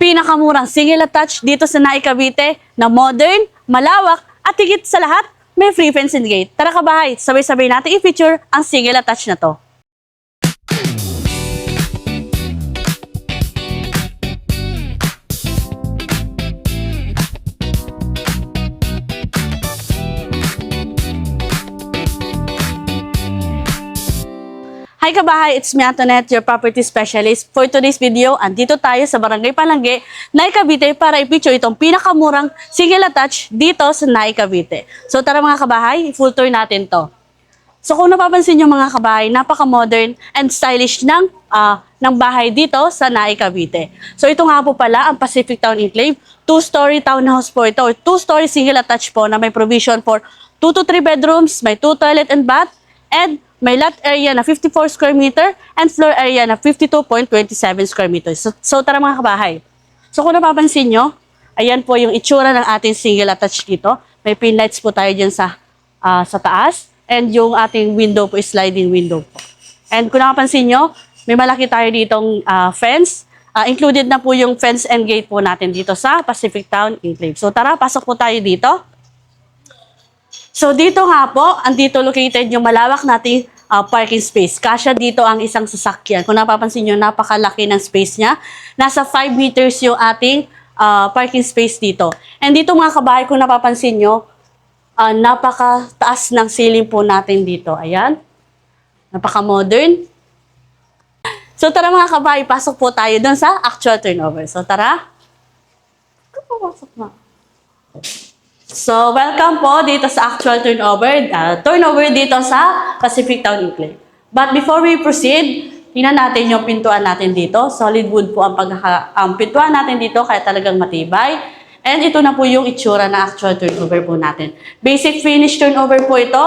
Pinakamurang single attached dito sa Naik Cavite na modern, malawak at higit sa lahat, may free fencing gate. Tara kabahay, sabay-sabay natin i-feature ang single attached na to. Hi kabahay, it's me Antoinette, your property specialist. For today's video, andito tayo sa Barangay Palangge, Naik Cavite para i-picture itong pinakamurang single attached dito sa Naik Cavite. So tara mga kabahay, full tour natin to. So kung napapansin nyo mga kabahay, napaka-modern and stylish ng bahay dito sa Naik Cavite. So ito nga po pala ang Pacific Town Enclave. 2-story townhouse po ito or 2-story single attached po na may provision for 2 to 3 bedrooms, may 2 toilet and bath, and may lot area na 54 square meter and floor area na 52.27 square meters. So tara mga kabahay. So kung napapansin nyo, ayan po yung itsura ng ating single attached dito. May pin lights po tayo dyan sa taas. And yung ating window po is sliding window po. And kung napapansin nyo, may malaki tayo ditong fence. Included na po yung fence and gate po natin dito sa Pacific Town Enclave. So tara, pasok po tayo dito. So dito nga po, andito located yung malawak nating parking space. Kasya dito ang isang sasakyan. Kung napapansin nyo, napakalaki ng space niya. Nasa 5 meters yung ating parking space dito. And dito mga kabahay, kung napapansin nyo, napakataas ng ceiling po natin dito. Ayan. Napaka-modern. So tara mga kabahay, pasok po tayo dun sa actual turnover. So tara. Pasok na. So, welcome po dito sa actual turnover dito sa Pacific Town Enclave. But before we proceed, tingnan natin yung pintuan natin dito. Solid wood po ang pintuan natin dito, kaya talagang matibay. And ito na po yung itsura na actual turnover po natin. Basic finish turnover po ito.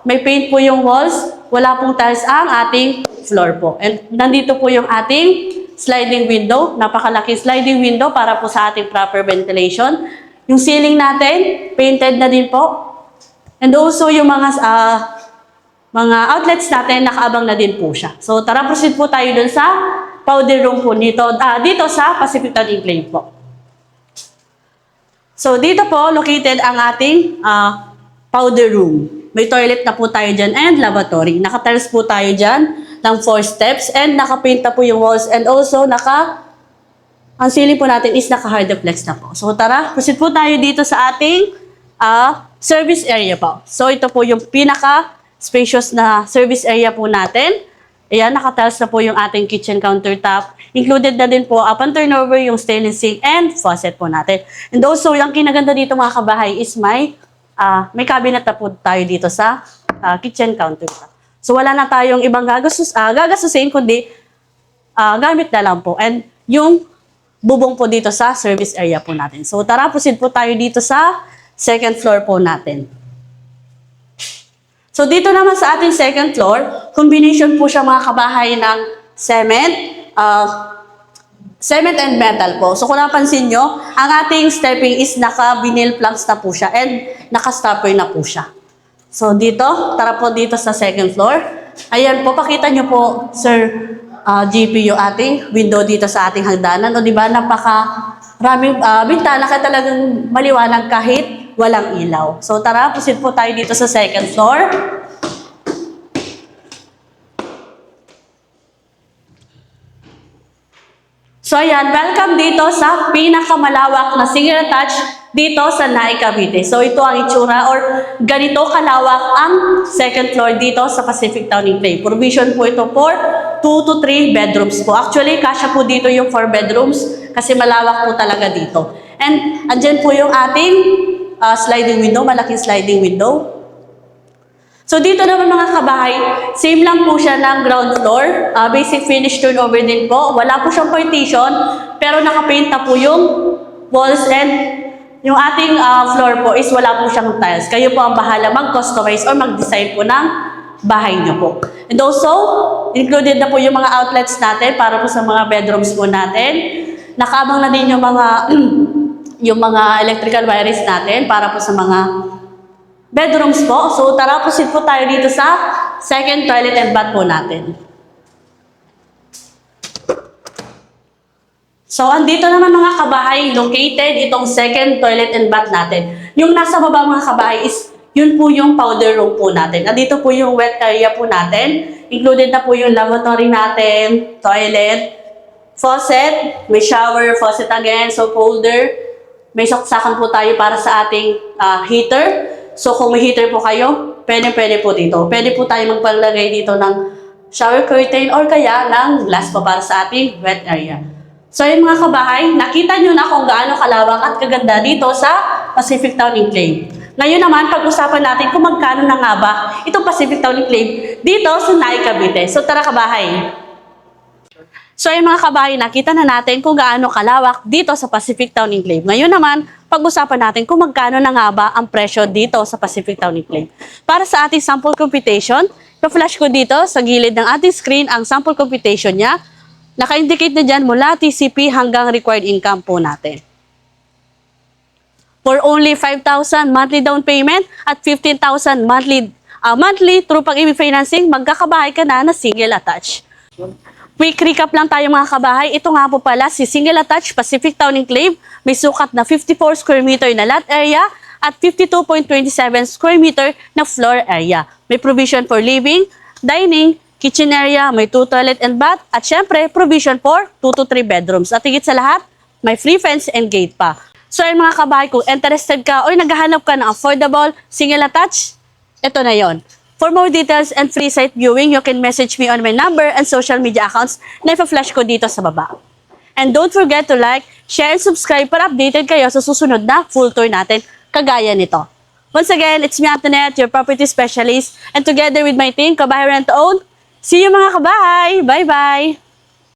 May paint po yung walls. Wala pong tiles ang ating floor po. And nandito po yung ating sliding window. Napakalaking sliding window para po sa ating proper ventilation. Yung ceiling natin, painted na din po. And also yung mga outlets natin, nakaabang na din po siya. So tara, proceed po tayo dun sa powder room po dito sa Pacific Town Enclave po. So dito po, located ang ating powder room. May toilet na po tayo dyan and lavatory. Naka-tiles po tayo dyan ng 4 steps and naka-paint na po yung walls and also ang ceiling po natin is naka-hardflex na po. So tara, proceed po tayo dito sa ating service area po. So ito po yung pinaka-spacious na service area po natin. Ayan, naka-tiles na po yung ating kitchen countertop. Included na din po upon turnover yung stainless sink and faucet po natin. And also, yung kinaganda dito mga kabahay is may cabinet na po tayo dito sa kitchen countertop. So wala na tayong ibang gagastusin kundi gamit na lang po. And yung bubong po dito sa service area po natin. So tara, proceed po tayo dito sa second floor po natin. So dito naman sa ating second floor, combination po siya mga kabahay ng cement and metal po. So kung napansin nyo, ang ating stepping is naka-vinyl planks na po siya and naka-stopper na po siya. So dito, tara po dito sa second floor. Ayan po, pakita nyo po, Sir GP, yung ating window dito sa ating hagdanan. O diba, napaka-raming bintana, kaya talagang maliwanag kahit walang ilaw. So tara, proceed po tayo dito sa second floor. So ayan, welcome dito sa pinakamalawak na single attached dito sa Naik Cavite. So ito ang itsura or ganito kalawak ang second floor dito sa Pacific Town Enclave. Provision po ito for 2 to 3 bedrooms po. Actually, kasya po dito yung 4 bedrooms kasi malawak po talaga dito. And andyan po yung ating sliding window, malaking sliding window. So dito naman mga kabahay, same lang po siya ng ground floor. Basic finish turnover din po. Wala po siyang partition, pero nakapaint na po yung walls and yung ating floor po is wala po siyang tiles. Kayo po ang bahala mag-customize or mag-design po ng bahay niyo po. And also, included na po yung mga outlets natin para po sa mga bedrooms po natin. Nakaabang na din yung mga electrical wires natin para po sa mga bedrooms po. So tara, proceed po tayo dito sa second toilet and bath po natin. So, andito naman mga kabahay, located itong second toilet and bath natin. Yung nasa baba mga kabahay is, yun po yung powder room po natin. Andito po yung wet area po natin. Included na po yung lavatory natin, toilet, faucet, may shower, faucet again, soap holder. May saksakan po tayo para sa ating heater. So, kung may heater po kayo, pwede po dito. Pwede po tayo magpalagay dito ng shower curtain or kaya ng glass po para sa ating wet area. So yun mga kabahay, nakita nyo na kung gaano kalawak at kaganda dito sa Pacific Town Enclave. Ngayon naman, pag-usapan natin kung magkano na nga ba itong Pacific Town Enclave dito sa Naik, Cavite. So tara kabahay! So yun mga kabahay, nakita na natin kung gaano kalawak dito sa Pacific Town Enclave. Ngayon naman, pag-usapan natin kung magkano na nga ba ang presyo dito sa Pacific Town Enclave. Para sa ating sample computation, pa-flash ko dito sa gilid ng ating screen ang sample computation niya. Naka-indicate na dyan mula TCP hanggang required income po natin. For only 5,000 monthly down payment at 15,000 monthly through pag-ibig financing, magkakabahay ka na single attached. Quick recap lang tayo mga kabahay. Ito nga po pala si single attached Pacific Town Enclave. May sukat na 54 square meter na lot area at 52.27 square meter na floor area. May provision for living, dining, kitchen area, may 2 toilet and bath, at syempre, provision for 2 to 3 bedrooms. At higit sa lahat, may free fence and gate pa. So ayun mga kabahay, kung interested ka o naghahanap ka ng affordable, single attached, ito na yon. For more details and free site viewing, you can message me on my number and social media accounts na ipa-flash ko dito sa baba. And don't forget to like, share, and subscribe para updated kayo sa susunod na full tour natin kagaya nito. Once again, it's me Antoinette, your property specialist, and together with my team, Kabahay Rent to Own, see you mga kabahay! Bye-bye!